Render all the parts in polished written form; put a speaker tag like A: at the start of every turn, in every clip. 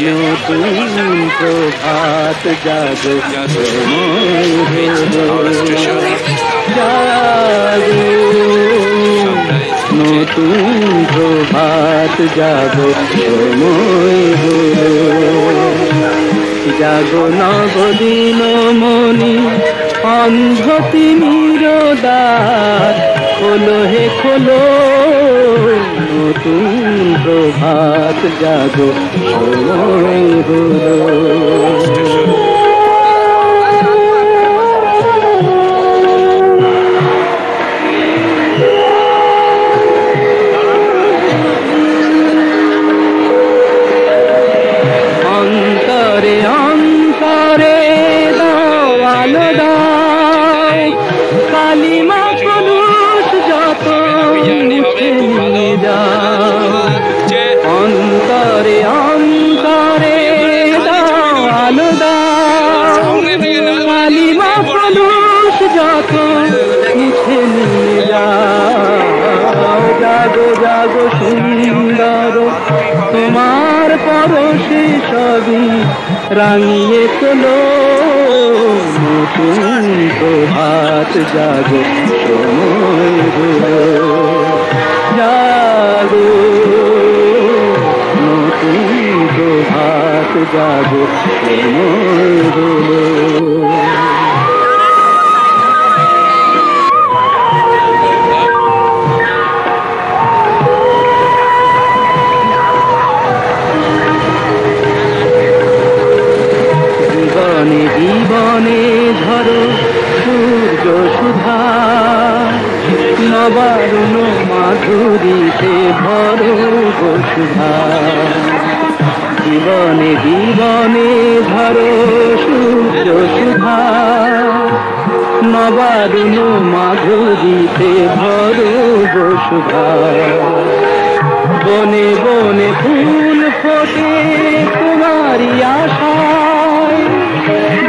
A: নতুন প্রভাত জাগো জাগো, নতুন প্রভাত জাগো সময় হলো, জাগো নবদিন মনি অন্ধ তিমির দ্বার খোলো হে খোলো, নতুন প্রভাত জাগো সময় হলো। অন্তরে অন্তরে দাও আলো দাও, কালিমা কলুষ যত মুছে নিয়ে যাও। অন্তরে অন্তরে দাও আলো দাও, কালিমা কলুষ যত মুছে নিয়ে যাও। জাগো জাগো সুন্দর তোমার পরশে সবই রাঙিয়ে তোলো, নতুন প্রভাত জাগো সময় হলো, জাগো নতুন প্রভাত জাগো সময় হলো। জীবনে জীবনে ঝরো সূর্য সুধা, নবারুণ মাধুরীতে ভরো সুধা। জীবনে জীবনে ঝরো সূর্য সুধা, নবারুণ মাধুরীতে ভরো সুধা। বনে বনে ফুল ফোটে তোমারি আশায়,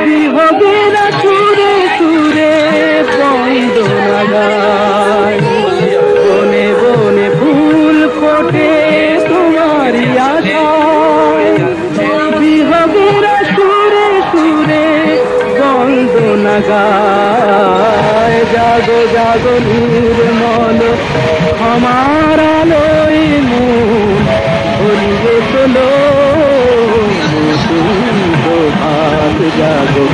A: বিহগেরা সুরে সুরে বন্দনা গায়। বনে বনে ফুল ফোটে তোমারি আশায়, বিহগেরা সুরে সুরে বন্দনা গায়। জাগো জাগো নির্মল আমার আলোয় মন ভরিয়ে তোলো, নতুন প্রভাত জাগো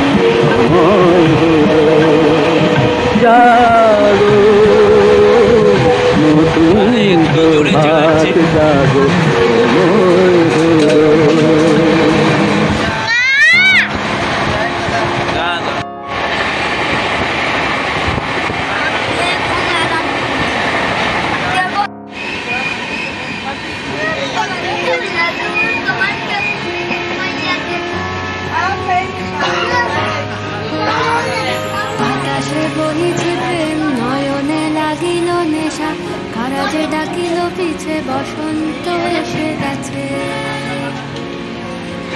A: সময় হলো, জাগো নতুন প্রভাত জাগো সময় হলো।
B: আকাশে বহিছে প্রেম, নয়নে লাগিল নেশা, কারা যে ডাকিল পিছে বসন্ত এসে গেছে।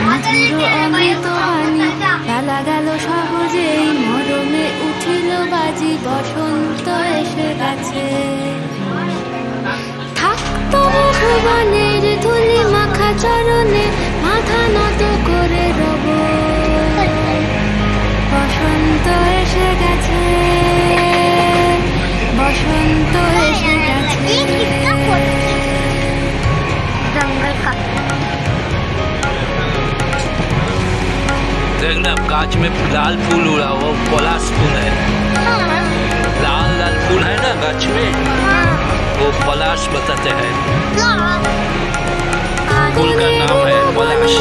B: মধুর অমৃত বাণী বেলা গেল সহজেই, মরমে উঠিল বাজি, বসন্ত এসে গেছে। থাকতো ভুবনের ধুলি মাখা চরণে, মাথা নত করে রব, বসন্ত এসে গেছে, বসন্ত এসে গেছে।
C: देखना कांच में लाल फूल उड़ा, वो पलाश फूल है। लाल लाल फूल है ना गाछ में, वो पलाश बताते हैं। फूल का नाम है पलाश।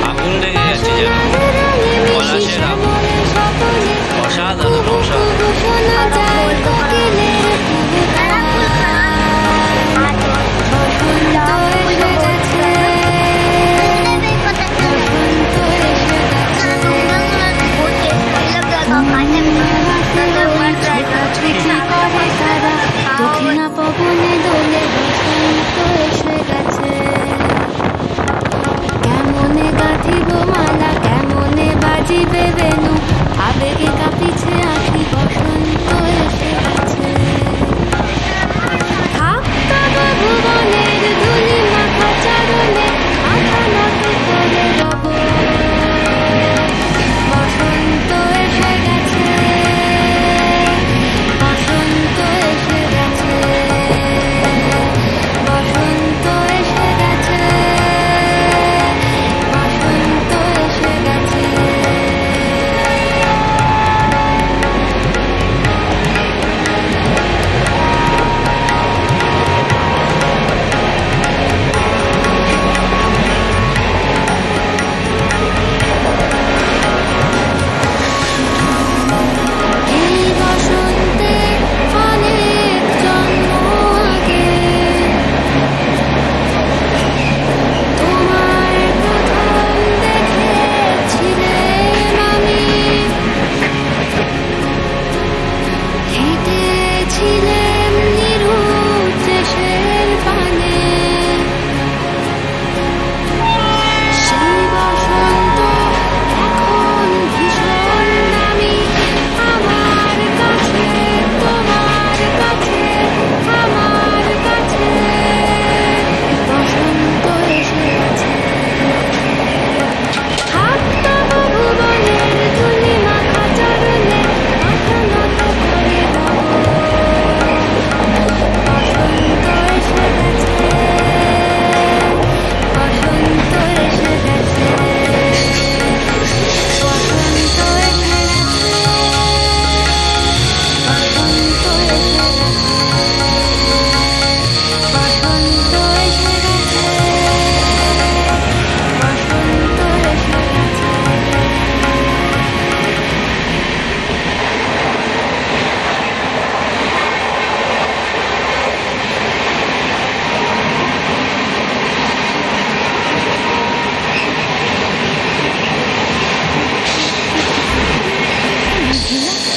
C: আগুন লেগে গেছে যেন, পলাশের আগুন, অসাধারণ
B: অসাধারণ। বাজিবে বেনু আবেগে কাঁপিছে আখি বসন্ত এসে গেছে থাকতব ভুবনের ধুলি মাখা চরণে মাথা নত করে রব বসন্ত এসে গেছে বসন্ত এসে গেছে বসন্ত এসে গেছে বসন্ত এসে গেছে এই বসন্তে অনেক জন্ম আগে তোমার প্রথম দেখেছিলেন আমি হেঁটেছিলেন নিরুৎ দেশের পানে সেই বসন্ত এখন ভীষণ দামি আমার কাছে তোমার কাছে আমার কাছে বসন্ত এসে গেছে থাকতব ভুবনের ধুলি মাখা চরণে মাথা নত করে রব বসন্ত এসে গেছে বসন্ত এসে গেছে বসন্ত এসে গেছে বসন্ত এসে গেছে বসন্ত এসে গেছে বসন্ত এসে গেছে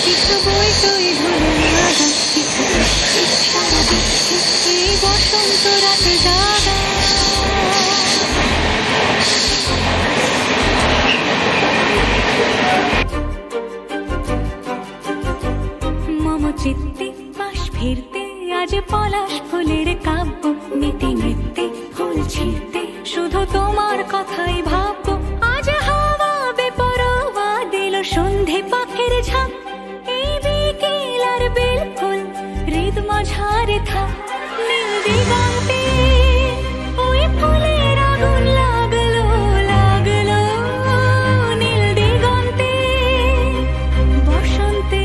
B: কিছু বই টই ধরে লাগা কিছু সারা দিচ্ছে এই বসন্ত রাতে জাগা মম চিত্তে পাশ ফিরতে আজ পলাশ ফুলের কাব্য নীতি নৃত্যে ফুল ছিঁড়তে শুধু তোমার কথাই ভাববো আজ হাওয়া বেপরোয়া দিল সন্ধে পাখির ঝাঁক এই বিকেল আর বিলকুল হৃদ মাঝারে থাক নীল দিগন্তে ওই ফুলের আগুন লাগলো লাগলো নীল দিগন্তে বসন্তে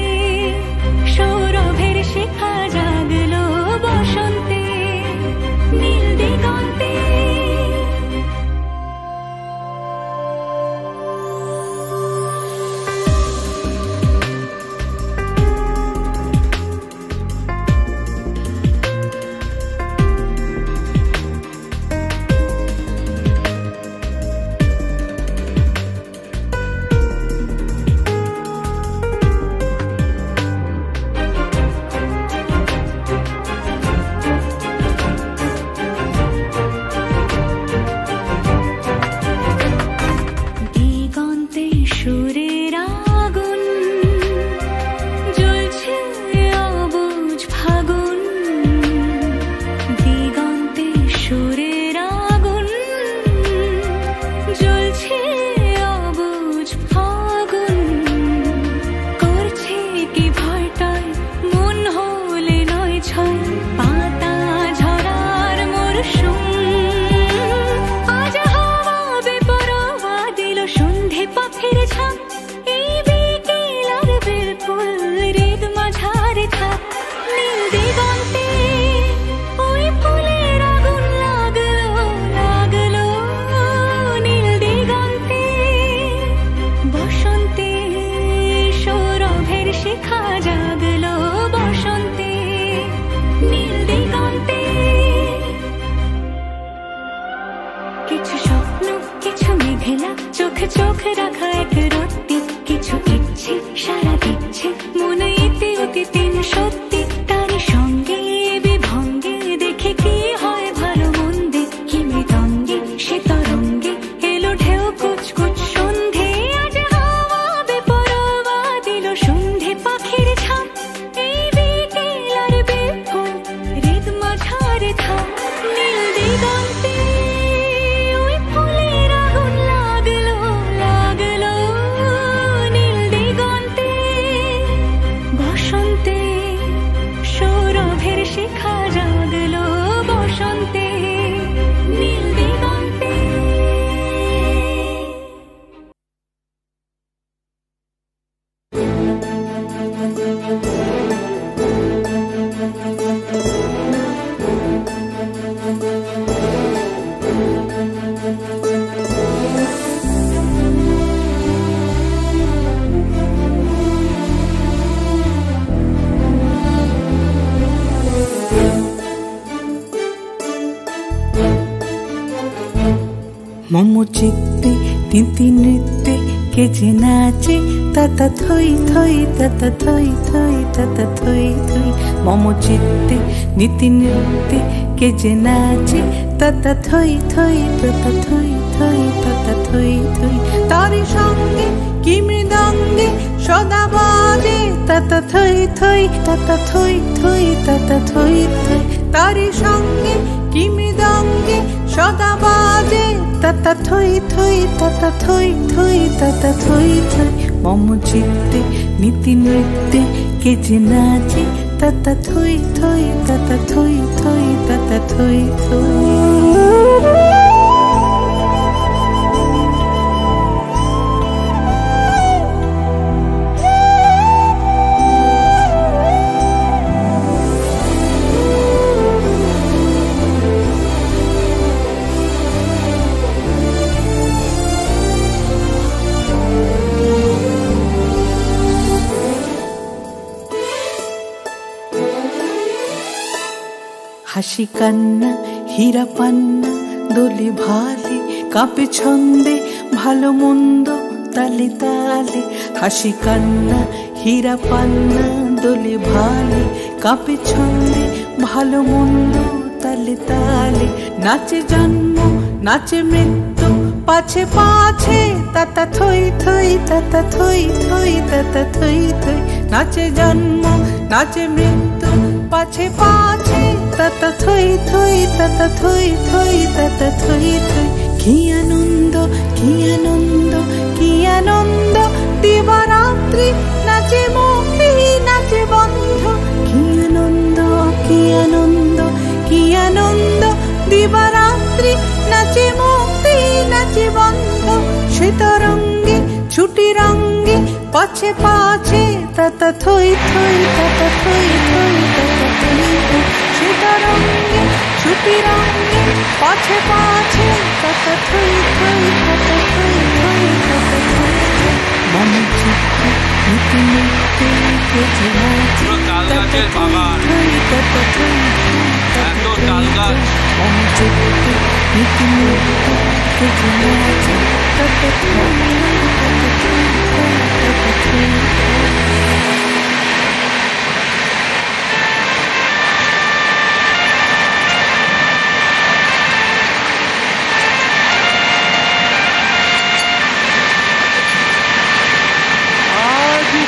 B: সৌরভের শিখা জাগলো বসন্তে নীল দিগন্তে দিগন্তে সুরের আগুন জ্বলছে অবুঝ ফাগুন দিগন্তে সুরের আগুন জ্বলছে অবুঝ ফাগুন করছে কি ভয়টায় মন হলে নয় ছয় পাতা ঝরার মরশুম আজ হাওয়া বেপরোয়া দিল সন্ধে পাখির ঝাঁক এই বিকেল আর বিলকুল হৃদ মাঝারে থাক নীল দিগন্তে ওই ফুলের আগুন লাগলো লাগলো নীল দিগন্তে বসন্তে সৌরভের শিখা জাগলো বসন্তে নীল দিগন্তে কিছু স্বপ্ন কিছু মেঘলা চোখ চোখ রাখা এক রত্তি কিছু ইচ্ছে সারা দিচ্ছে মনে ইতি অতি তিন সত্যি তারই সঙ্গে বিভঙ্গে দেখে কি হয় ভালো মন্দে কি মৃদঙ্গে সে তরঙ্গে এলো ঢেউ কুচকুচ সন্ধে আজ হাওয়া
D: চিত্তে তিতি নৃত্যে কে যে নাচে তাতা থই থই তাতা থই থই তাতা থই থই। মম চিত্তে নীতি নৃত্যে কে যে নাচে তাতা থই থই তাতা থই থই তাতা থই থই। তারি সঙ্গে কি মৃদঙ্গে সদা বাজে তাতা থই থই তাতা থই থই তাতা থই থই। তারি সঙ্গে কি মৃদঙ্গে সদা বাজে তাতা থই থই তাতা থই থই তাতা থই থই। মম চিত্তে নীতি নৃত্যে কে যে নাচে তাতা থই থই তাতা থই থই তাতা থই থই। হাসি কান্না হীরা পান্না দোলে ভালে কাঁপে ছন্দে ভালো মন্দ তালে তালে। হাসি কান্না হীরা পান্না দোলে ভালে কাঁপে ছন্দে ভালো মন্দ তালে তালে। নাচে জন্ম নাচে মৃত্যু পাছে পাছে তাতা থই থই তাতা থই থই তাতা থই থই। নাচে জন্ম নাচে মৃত্যু পাছে পাছে তাতা থই থই তাতা থই থই তাতা থই থই। কি আনন্দ কি আনন্দ কি আনন্দ দিবারাত্রি নাচে মুক্তি নাচে বন্ধ। কি আনন্দ কি আনন্দ কি আনন্দ দিবারাত্রি নাচে মুক্তি নাচে বন্ধ। শীতরঙ্গে ছুটি রঙ্গে পাছে পাছে তাতা থই থই তাতা থই থই তাতা থই থই। শীতরঙ্গে ছুটি রঙ্গে পাছে পাছে তাতা থই থই তাতা থই থই তাতা থই থই। মম চিত্তে নীতি নৃত্যে কে যে নাচে তাতা থই থই তাতা থই থই তাতা থই থই। মম চিত্তে নীতি নৃত্যে কে যে নাচে তাতা থই থই তাতা থই থই তাতা থই থই।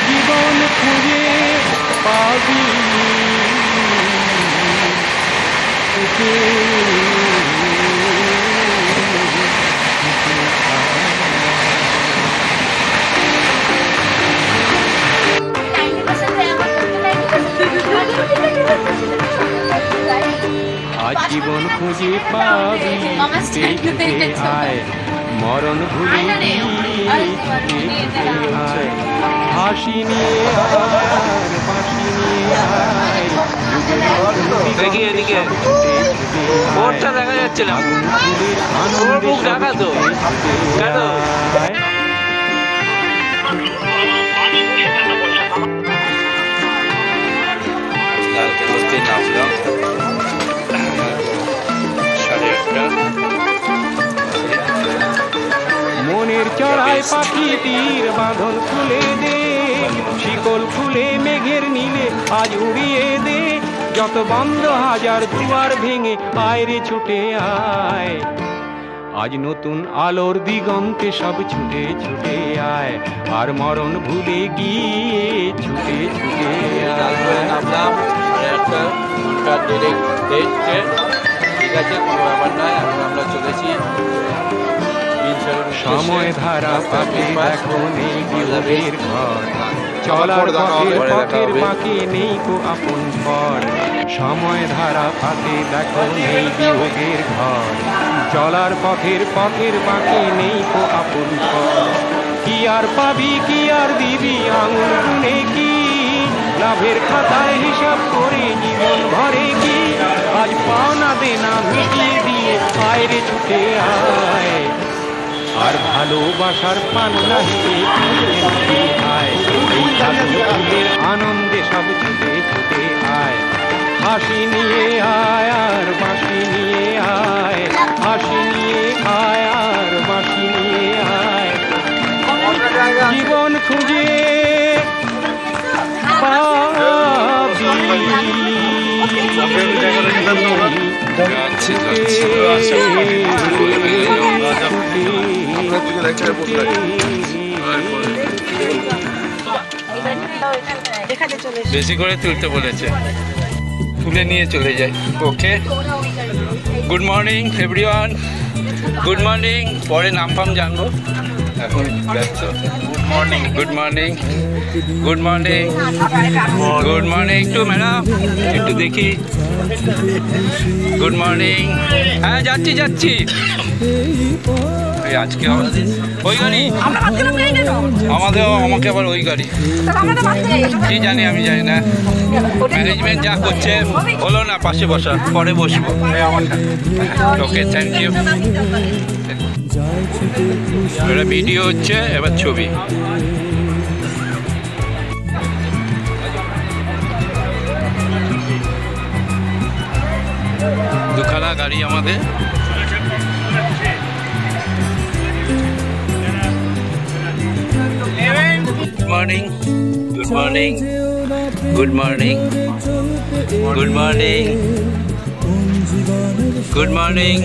A: জীবন খুঁজে পাবি আজ জীবন খুঁজে পাবি দেখতে আয় মরণ ভুলে আয়। হাসি নিয়ে আর বাঁশি নিয়ে আয়।
C: দেখি এদিকে ওরটা দেখা যাচ্ছে না, ওর মুখ ঢাকা তো কেন?
A: মনের চড়ায় পাখি তীর বাঁধন খুলে দে, শিকল খুলে মেঘের নীলে আজ উড়িয়ে দে। যত বন্ধ হাজার দুয়ার ভেঙে আয় রে ছুটে আয়। আজ নতুন আলোর দিগন্তে সব ছুটে ছুটে আয়। আর মরণ ভুলে গিয়ে ছুটে ছুটে
E: ঠিক আছে, কোনো ব্যাপার নয়। এখন আমরা চলেছি
A: সময় ধারা পাকে দেখো নেই বিয়োগের ঘর, চলার পথের পথের বাকি নেই কো আপন পর। সময় ধারা পাকে দেখো নেই বিয়োগের ঘর, চলার পথের পথের বাকি নেই কো আপন পর। কি আর পাবি কি আর দিবি আঙুল গুনে কি, লাভের খাতায় হিসাব করে জীবন ভরে কি। আজ পাওনা দেনা মিটিয়ে দিয়ে আয় রে ছুটে আয়। আর ভালোবাসার পান্না হিসেবে আয়। এই আনন্দে সব ছুটে ছুটে আয়। হাসি নিয়ে আয় আর বাঁশি নিয়ে আয়, হাসি নিয়ে আয় আর বাঁশি নিয়ে আয়, জীবন খুঁজে পাবি।
C: বেশি করে তুলতে বলেছে, তুলে নিয়ে চলে যায়। Okay, good morning everyone, good morning. পরে নাম ফাম জানবো, এখন ব্যস্ত। Good morning, good morning, good morning, good morning একটু ম্যাডাম, একটু দেখি। Good morning. হ্যাঁ যাচ্ছি যাচ্ছি। আজকে ওই গাড়ি আমাকে আবার ওই গাড়ি কি জানি, আমি জানি না। ম্যানেজমেন্ট যা করছে হলো না, পাশে বসা, পরে বসবো। ওকে, থ্যাংক ইউ। এটা ভিডিও হচ্ছে, এবার ছবি। দুখানা গাড়ি আমাদের। Good morning, good morning, good morning, good morning, good morning.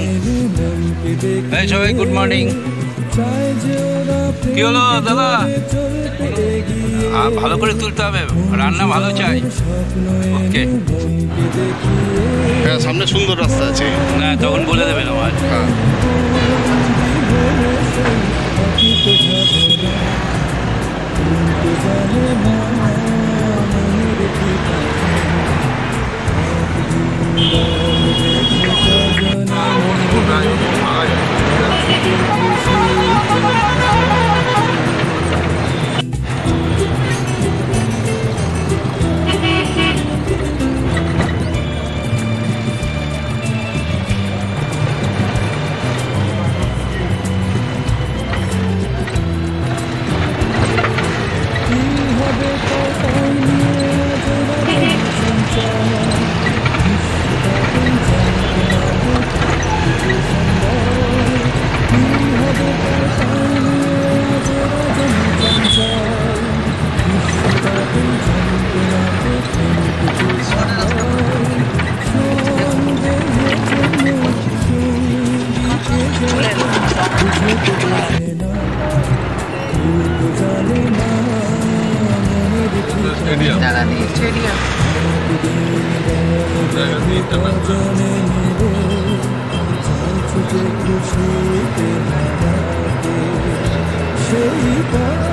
C: Hey সবাই গুড মর্নিং। কি হলো দাদা? ভালো করে তুলতে হবে, রান্না ভালো চাই। ওকে,
F: সামনে সুন্দর রাস্তা আছে
C: না তখন বলে দেবেন আমার।
D: সেই